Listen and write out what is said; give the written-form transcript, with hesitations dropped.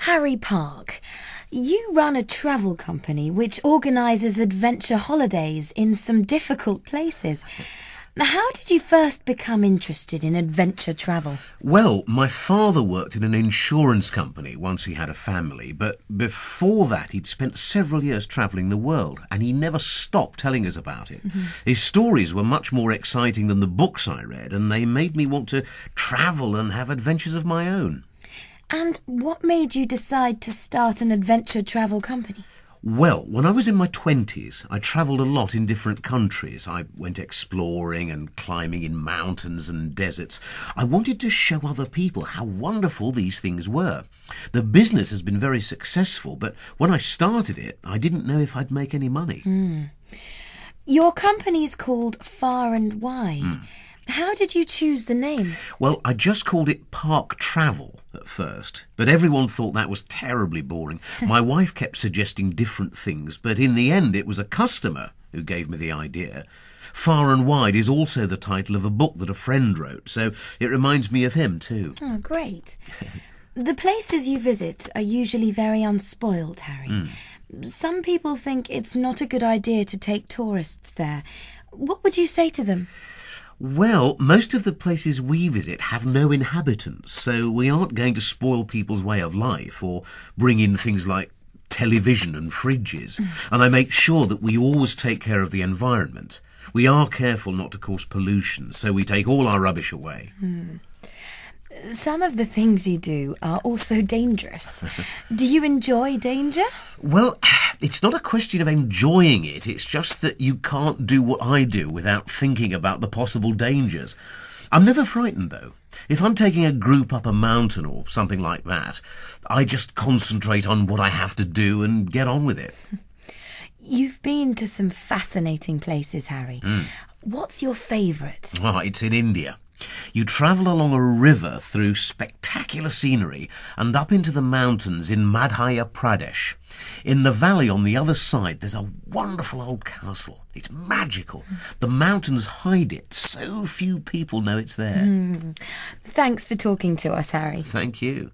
Harry Park, you run a travel company which organises adventure holidays in some difficult places. Now, how did you first become interested in adventure travel? Well, my father worked in an insurance company once he had a family, but before that he'd spent several years travelling the world, and he never stopped telling us about it. His stories were much more exciting than the books I read, and they made me want to travel and have adventures of my own. And what made you decide to start an adventure travel company? Well, when I was in my 20s, I travelled a lot in different countries. I went exploring and climbing in mountains and deserts. I wanted to show other people how wonderful these things were. The business has been very successful, but when I started it, I didn't know if I'd make any money. Your company's called Far and Wide. How did you choose the name? Well, I just called it Park Travel at first, but everyone thought that was terribly boring. My wife kept suggesting different things, but in the end it was a customer who gave me the idea. Far and Wide is also the title of a book that a friend wrote, so it reminds me of him too. Oh, great. The places you visit are usually very unspoiled, Harry. Some people think it's not a good idea to take tourists there. What would you say to them? Well, most of the places we visit have no inhabitants, so we aren't going to spoil people's way of life or bring in things like television and fridges. And I make sure that we always take care of the environment. We are careful not to cause pollution, so we take all our rubbish away. Some of the things you do are also dangerous. Do you enjoy danger? Well, it's not a question of enjoying it. It's just that you can't do what I do without thinking about the possible dangers. I'm never frightened, though. If I'm taking a group up a mountain or something like that, I just concentrate on what I have to do and get on with it. You've been to some fascinating places, Harry. What's your favourite? Oh, it's in India. You travel along a river through spectacular scenery and up into the mountains in Madhya Pradesh. In the valley on the other side, there's a wonderful old castle. It's magical. The mountains hide it. So few people know it's there. Thanks for talking to us, Harry. Thank you.